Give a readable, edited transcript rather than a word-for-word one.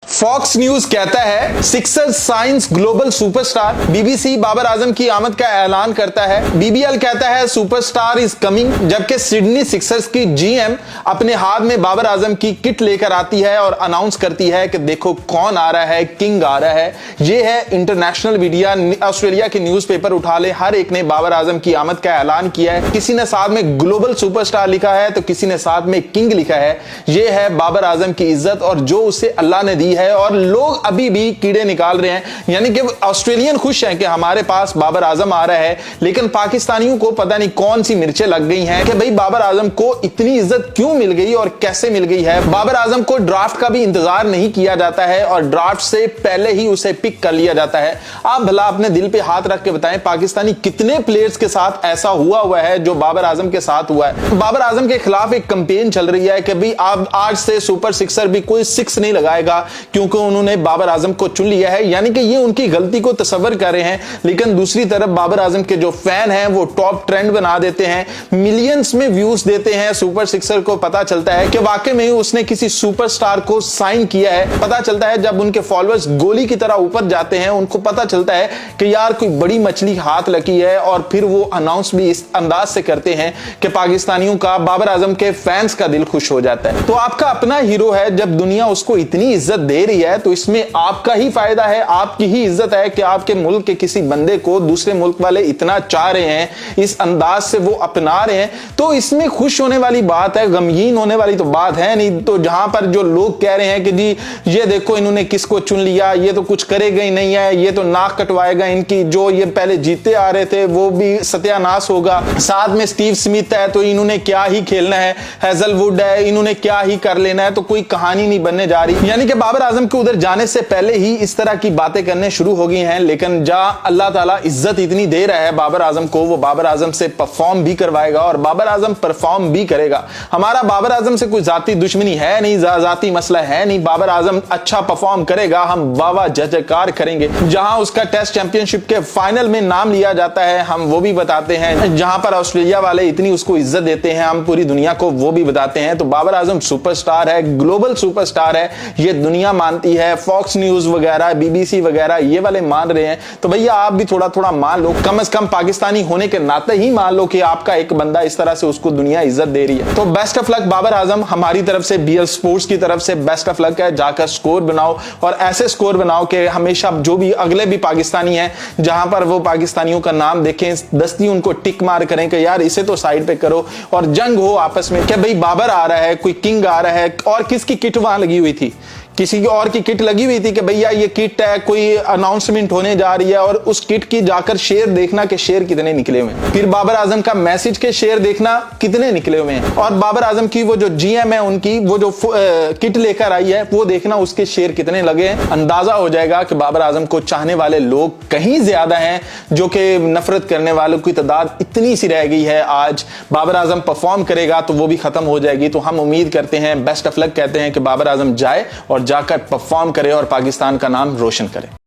Fox News कहता है Sixers signs global superstar. BBC Babar Azam की आमद का ऐलान करता है। बीबीएल कहता है सुपरस्टार इज कमिंग, जबकि सिडनी सिक्सर्स की जीएम अपने हाथ में बाबर आजम की किट लेकर आती है और अनाउंस करती है कि देखो कौन आ रहा है, किंग आ रहा है। यह है इंटरनेशनल मीडिया, ऑस्ट्रेलिया के न्यूज़पेपर उठा ले, हर एक ने बाबर आजम की आमद का ऐलान किया है। किसी ने साथ में ग्लोबल सुपरस्टार लिखा है तो किसी ने साथ में किंग लिखा है। यह है बाबर आजम की इज्जत और जो उसे अल्लाह ने दी है, और लोग अभी भी कीड़े निकाल रहे हैं। यानी कि ऑस्ट्रेलियन खुश हैं कि हमारे पास बाबर आजम आ रहा है, लेकिन पाकिस्तानियों को पता नहीं कौन सी मिर्चें लग गई हैं कि भाई बाबर आजम को इतनी इज्जत क्यों मिल गई और कैसे मिल गई है। बाबर आजम को ड्राफ्ट का भी इंतजार नहीं किया जाता है और ड्राफ्ट से पहले ही उसे पिक कर लिया जाता है। आप भला अपने दिल पे हाथ रख के बताएं, पाकिस्तानी कितने प्लेयर्स के साथ ऐसा हुआ है जो बाबर आजम के साथ हुआ है। बाबर आजम के खिलाफ एक कैंपेन चल रही है कि भाई आप आज से सुपर सिक्सर भी कोई सिक्स नहीं लगाएगा क्योंकि उन्होंने बाबर आजम को चुन लिया है। यानी कि ये उनकी गलती को तस्वर कर रहे हैं, लेकिन दूसरी तरफ बाबर आजम के जो फैन हैं वो टॉप ट्रेंड बना देते हैं, मिलियंस में व्यूज देते हैं। सुपर सिक्सर को पता चलता है कि वाकई में उसने किसी सुपरस्टार को साइन किया है। पता चलता है जब उनके फॉलोअर्स गोली की तरह ऊपर जाते हैं, उनको पता चलता है कि यार कोई बड़ी मछली हाथ लगी है, और फिर वो अनाउंस भी इस अंदाज से करते हैं कि पाकिस्तानियों का, बाबर आजम के फैंस का दिल खुश हो जाता है। तो आपका अपना हीरो है, जब दुनिया उसको इतनी इज्जत दे रही है तो इसमें आपका ही फायदा है, आपकी ही इज्जत है कि आपके मुल्क के किसी बंदे को दूसरे मुल्क वाले इतना चाह रहे हैं, इस अंदाज से वो अपना रहे हैं। तो इसमें खुश होने वाली बात है, गमगीन होने वाली तो बात है नहीं। तो जहां पर जो लोग कह रहे हैं कि जी ये देखो इन्होंने किसको चुन लिया, ये तो कुछ करेगा ही नहीं है, ये तो नाक कटवाएगा इनकी, जो ये पहले जीते आ रहे थे वो भी सत्यानाश होगा, साथ में स्टीव स्मिथ है तो इन्होंने क्या ही खेलना है, हैजलवुड है इन्होंने क्या ही कर लेना है, तो कोई कहानी नहीं बनने जा रही। यानी कि बाबर आजम के उधर जाने से पहले ही इस तरह की बातें करने शुरू हो गई हैं। लेकिन जहां अल्लाह ताला इज्जत इतनी दे रहा है बाबर आजम को, वो बाबर आजम से परफॉर्म भी करवाएगा और बाबर आजम परफॉर्म भी करेगा। हमारा बाबर आजम से कोई जाती दुश्मनी है नहीं, जाती मसला है नहीं। बाबर आजम अच्छा परफॉर्म करेगा, हम वाह जयकार करेंगे। जहां उसका टेस्ट चैंपियनशिप के फाइनल में नाम लिया जाता है, हम वो भी बताते हैं। जहां पर ऑस्ट्रेलिया वाले इतनी उसको इज्जत देते हैं, हम पूरी दुनिया को वो भी बताते हैं। तो बाबर आजम सुपरस्टार है, ग्लोबल सुपरस्टार है, ये दुनिया मानती है। फॉक्स न्यूज वगैरह, बीबीसी वगैरह ये वाले मान रहे हैं, तो भैया आप भी थोड़ा थोड़ा मान लो, कम से कम पाकिस्तानी होने के नाते ही मान लो कि आपका एक बंदा इस तरह से उसको दुनिया इज्जत दे रही है। तो best of luck Babar Azam, हमारी तरफ से, बीएल स्पोर्ट्स की तरफ से बेस्ट ऑफ लक है। जाकर स्कोर बनाओ और ऐसे स्कोर बनाओ कि हमेशा जो भी अगले भी पाकिस्तानी हैं, जहां पर वो पाकिस्तानियों का नाम देखें, दस्ती उनको टिक मार करें कि यार इसे तो साइड पे करो, और जंग हो आपस में कि भाई बाबर आ रहा है, कोई किंग आ रहा है। और किसकी किट वहां लगी हुई थी? किसी और की किट लगी हुई थी कि भैया ये किट है, कोई अनाउंसमेंट होने जा रही है, और उस किट की जाकर शेयर देखना कि शेयर कितने निकले हुए हैं। फिर बाबर आजम का मैसेज के शेयर देखना कितने निकले हुए हैं, और बाबर आजम की वो जो जीएम है उनकी वो जो किट लेकर आई है वो देखना उसके शेयर कितने लगे हैं। अंदाजा हो जाएगा कि बाबर आजम को चाहने वाले लोग कहीं ज्यादा हैं, जो कि नफरत करने वालों की तादाद इतनी सी रह गई है। आज बाबर आजम परफॉर्म करेगा तो वो भी खत्म हो जाएगी। तो हम उम्मीद करते हैं, बेस्ट ऑफ लक कहते हैं कि बाबर आजम जाए और जाकर परफॉर्म करे और पाकिस्तान का नाम रोशन करे।